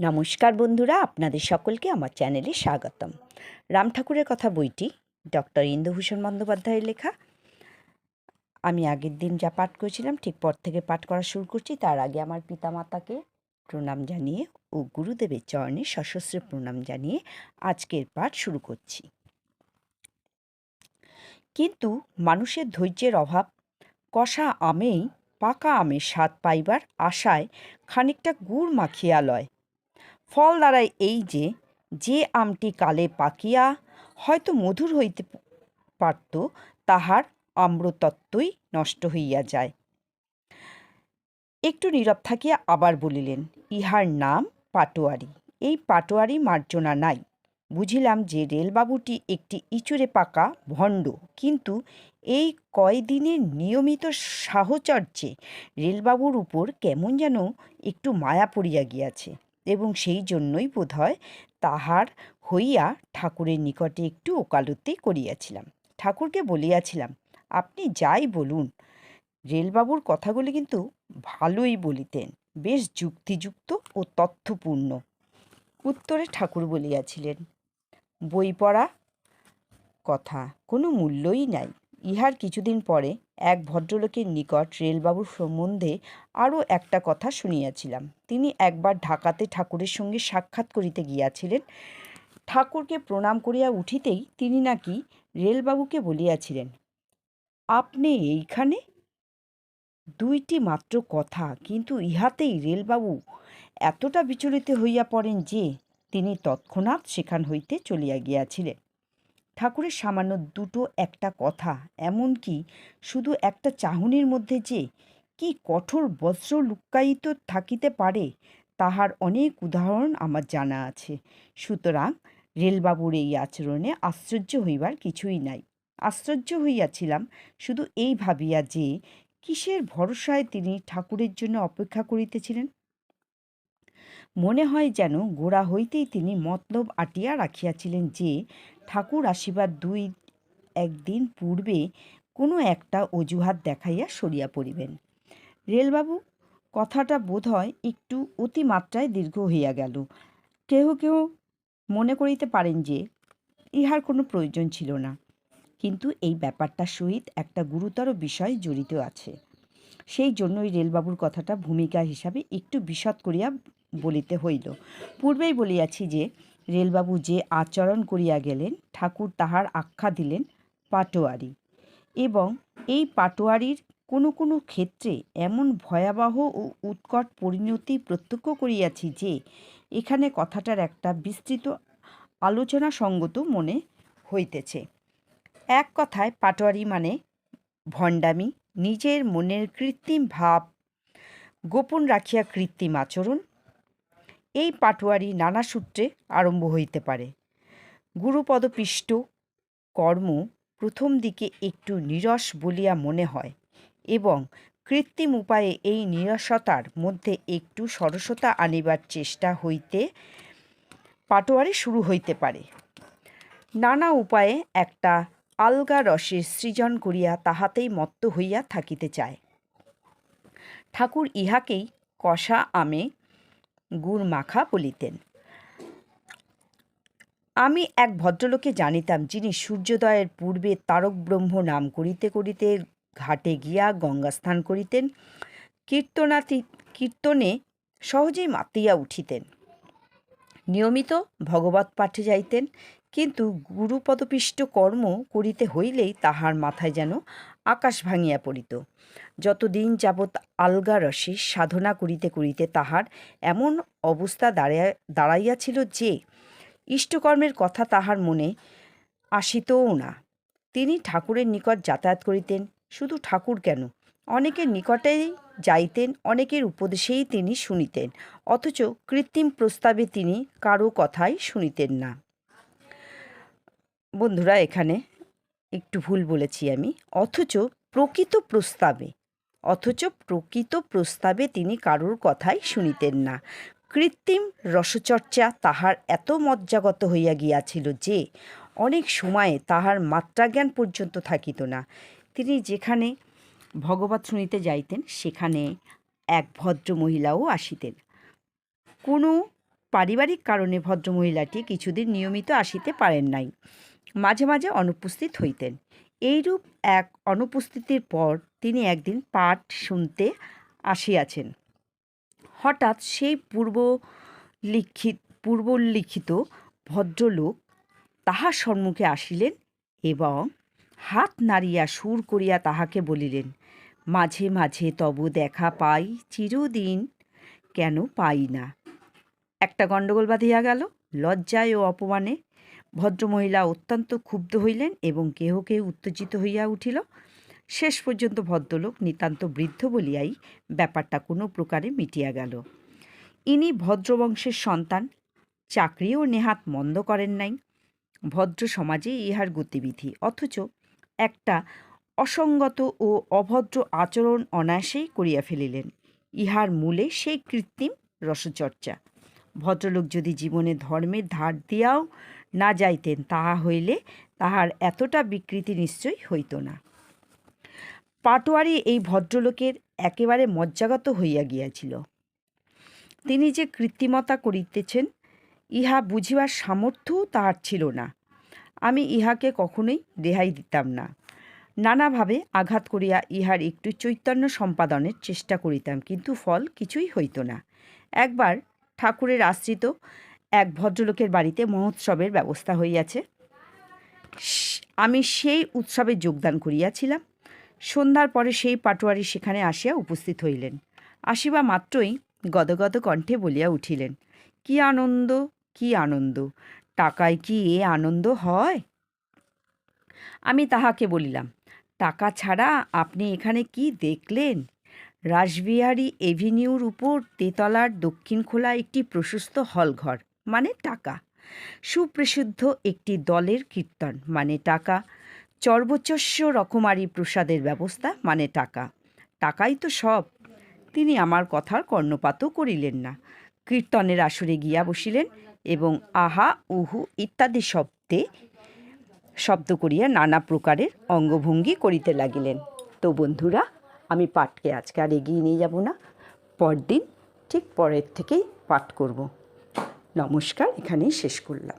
নমস্কার বন্ধুরা, আপনাদের সকলকে আমার চ্যানেলে স্বাগতম। রাম ঠাকুরের কথা বইটি ডক্টর ইন্দুভূষণ বন্দ্যোপাধ্যায়ের লেখা। আমি আগের দিন যা পাঠ করেছিলাম ঠিক পর থেকে পাঠ করা শুরু করছি। তার আগে আমার পিতামাতাকে প্রণাম জানিয়ে ও গুরুদেবের চরণে সশস্ত্র প্রণাম জানিয়ে আজকের পাঠ শুরু করছি। কিন্তু মানুষের ধৈর্যের অভাব। কষা আমেই পাকা আমের স্বাদ পাইবার আশায় খানিকটা গুড় মাখিয়া লয়। ফল দাঁড়ায় এই যে আমটি কালে পাকিয়া হয়তো মধুর হইতে পারত, তাহার আম্রতত্ত্বই নষ্ট হইয়া যায়। একটু নীরব থাকিয়া আবার বলিলেন, ইহার নাম পাটোয়ারি। এই পাটোয়ারি মার্জনা নাই। বুঝিলাম যে রেলবাবুটি একটি ইঁচুড়ে পাকা ভণ্ড, কিন্তু এই কয়দিনের নিয়মিত সাহচর্যে রেলবাবুর উপর কেমন যেন একটু মায়া পড়িয়া গিয়াছে, এবং সেই জন্যই বোধহয় তাহার হইয়া ঠাকুরের নিকটে একটু ওকালতি করিয়াছিলাম। ঠাকুরকে বলিয়াছিলাম, আপনি যাই বলুন, রেলবাবুর কথাগুলি কিন্তু ভালোই বলিতেন, বেশ যুক্তিযুক্ত ও তথ্যপূর্ণ। উত্তরে ঠাকুর বলিয়াছিলেন, বই পড়া কথা কোনো মূল্যই নাই। ইহার কিছুদিন পরে এক ভদ্রলোকের নিকট রেলবাবুর সম্বন্ধে আরও একটা কথা শুনিয়াছিলাম। তিনি একবার ঢাকাতে ঠাকুরের সঙ্গে সাক্ষাৎ করিতে গিয়াছিলেন। ঠাকুরকে প্রণাম করিয়া উঠিতেই তিনি নাকি রেলবাবুকে বলিয়াছিলেন, আপনি এইখানে? দুইটি মাত্র কথা, কিন্তু ইহাতেই রেলবাবু এতটা বিচলিত হইয়া পড়েন যে তিনি তৎক্ষণাৎ সেখান হইতে চলিয়া গিয়াছিলেন। ঠাকুরের সামান্য দুটো একটা কথা, এমনকি শুধু একটা চাহনির মধ্যে যে কি কঠোর বজ্র লুক্কায়িত থাকিতে পারে, তাহার অনেক উদাহরণ আমার জানা আছে। সুতরাং রেলবাবুর এই আচরণে আশ্চর্য হইবার কিছুই নাই। আশ্চর্য হইয়াছিলাম শুধু এই ভাবিয়া যে কিসের ভরসায় তিনি ঠাকুরের জন্য অপেক্ষা করিতেছিলেন। মনে হয় যেন গোড়া হইতেই তিনি মতলব আটিয়া রাখিয়াছিলেন যে ঠাকুর আসিবার দুই একদিন পূর্বে কোনো একটা অজুহাত দেখাইয়া সরিয়া পড়িবেন। রেলবাবু কথাটা বোধ হয় একটু অতিমাত্রায় দীর্ঘ হইয়া গেল। কেহ কেহ মনে করিতে পারেন যে ইহার কোনো প্রয়োজন ছিল না, কিন্তু এই ব্যাপারটার সহিত একটা গুরুতর বিষয় জড়িত আছে। সেই জন্যই রেলবাবুর কথাটা ভূমিকা হিসাবে একটু বিশদ করিয়া বলিতে হইল। পূর্বেই বলিয়াছি যে রেলবাবু যে আচরণ করিয়া গেলেন, ঠাকুর তাহার আখ্যা দিলেন পাটোয়ারি, এবং এই পাটোয়ারির কোনো কোনো ক্ষেত্রে এমন ভয়াবহ ও উৎকট পরিণতি প্রত্যক্ষ করিয়াছি যে এখানে কথাটার একটা বিস্তৃত আলোচনা সঙ্গত মনে হইতেছে। এক কথায় পাটোয়ারি মানে ভণ্ডামি, নিজের মনের কৃত্রিম ভাব গোপন রাখিয়া কৃত্রিম আচরণ। এই পাটোয়ারি নানা সূত্রে আরম্ভ হইতে পারে। গুরুপদপিষ্ট কর্ম প্রথম দিকে একটু নীরস বলিয়া মনে হয়, এবং কৃত্রিম উপায়ে এই নীরসতার মধ্যে একটু সরসতা আনিবার চেষ্টা হইতে পাটোয়ারি শুরু হইতে পারে। নানা উপায়ে একটা আলগা রসের সৃজন করিয়া তাহাতেই মত্ত হইয়া থাকিতে চায়। ঠাকুর ইহাকেই কষা আমে গুড় মাখা বলিতেন। আমি এক ভদ্রলোককে জানিতাম, যিনি সূর্যোদয়ের পূর্বে তারক ব্রহ্ম নাম করিতে করিতে ঘাটে গিয়া গঙ্গা স্নান করিতেন। কীর্তনে সহজেই মাতিয়া উঠিতেন, নিয়মিত ভগবৎ পাঠে যাইতেন, কিন্তু গুরুপদপিষ্ট কর্ম করিতে হইলেই তাহার মাথায় যেন আকাশ ভাঙিয়া পড়িত। যতদিন যাবৎ আলগা রসে সাধনা করিতে করিতে তাহার এমন অবস্থা দাঁড়াইয়াছিল যে ইষ্টকর্মের কথা তাহার মনে আসিতও না। তিনি ঠাকুরের নিকট যাতায়াত করিতেন, শুধু ঠাকুর কেন, অনেকের নিকটেই যাইতেন, অনেকের উপদেশেই তিনি শুনিতেন, অথচ কৃত্রিম প্রস্তাবে তিনি কারো কথাই শুনিতেন না। বন্ধুরা, এখানে একটু ভুল বলেছি আমি। অথচ প্রকৃত প্রস্তাবে তিনি কারোর কথাই শুনিতেন না। কৃত্রিম রসচর্চা তাহার এত মজ্জাগত হইয়া গিয়াছিল যে অনেক সময়ে তাহার মাত্রাজ্ঞান পর্যন্ত থাকিত না। তিনি যেখানে ভগবৎ শুনিতে যাইতেন, সেখানে এক ভদ্র মহিলাও আসিতেন। কোনো পারিবারিক কারণে ভদ্রমহিলাটি কিছুদিন নিয়মিত আসিতে পারেন নাই, মাঝে মাঝে অনুপস্থিত হইতেন। এইরূপ এক অনুপস্থিতির পর তিনি একদিন পাঠ শুনতে আসিয়াছেন। হঠাৎ সেই পূর্বলিখিত ভদ্রলোক তাহার সম্মুখে আসিলেন এবং হাত নাড়িয়া সুর করিয়া তাহাকে বলিলেন, মাঝে মাঝে তবু দেখা পাই, চিরদিন কেন পাই না। একটা গণ্ডগোল বাঁধিয়া গেল। লজ্জায় ও অপমানে ভদ্রমহিলা অত্যন্ত ক্ষুব্ধ হইলেন এবং কেহ কেহ উত্তেজিত হইয়া উঠিল। শেষ পর্যন্ত ভদ্রলোক নিতান্ত বৃদ্ধ বলিয়াই ব্যাপারটা কোনো প্রকারে মিটিয়া গেল। ইনি ভদ্রবংশের সন্তান, চাকরিও নেহাত মন্দ করেন নাই। ভদ্র সমাজে ইহার গতিবিধি, অথচ একটা অসঙ্গত ও অভদ্র আচরণ অনায়াসেই করিয়া ফেলিলেন। ইহার মূলে সেই কৃত্রিম রসচর্চা। ভদ্রলোক যদি জীবনে ধর্মের ধার দিয়াও না যাইতেন, তাহা হইলে তাহার এতটা বিকৃতি নিশ্চয় হইত না। পাটোয়ারি এই ভদ্রলোকের একেবারে মজ্জাগত হইয়া গিয়াছিল। তিনি যে কৃত্রিমতা করিতেছেন, ইহা বুঝিবার সামর্থ্যও তাহার ছিল না। আমি ইহাকে কখনোই রেহাই দিতাম না। নানাভাবে আঘাত করিয়া ইহার একটু চৈতন্য সম্পাদনের চেষ্টা করিতাম, কিন্তু ফল কিছুই হইত না। একবার ঠাকুরের আশ্রিত এক ভদ্রলোকের বাড়িতে মহোৎসবের ব্যবস্থা হইয়াছে। আমি সেই উৎসবে যোগদান করিয়াছিলাম। সন্ধ্যার পরে সেই পাটোয়ারি সেখানে আসিয়া উপস্থিত হইলেন। আসিবা মাত্রই গদগদ কণ্ঠে বলিয়া উঠিলেন, কি আনন্দ, কি আনন্দ! টাকায় কি এ আনন্দ হয়? আমি তাহাকে বলিলাম, টাকা ছাড়া আপনি এখানে কি দেখলেন? রাসবিহারী এভিনিউর উপর তেতলার দক্ষিণ খোলা একটি প্রশস্ত হলঘর, মানে টাকা। সুপ্রসিদ্ধ একটি দলের কীর্তন, মানে টাকা। সর্বোচ্চ রকমারি প্রসাদের ব্যবস্থা, মানে টাকা। টাকাই তো সব। তিনি আমার কথার কর্ণপাতও করিলেন না। কীর্তনের আসরে গিয়া বসিলেন এবং আহা উহু ইত্যাদি শব্দ করিয়া নানা প্রকারের অঙ্গভঙ্গি করিতে লাগিলেন। তো বন্ধুরা, আমি পাঠকে আজকে আর এগিয়ে নিয়ে যাব না, পরদিন ঠিক পরের থেকেই পাঠ করব। নমস্কার, এখানেই শেষ করলাম।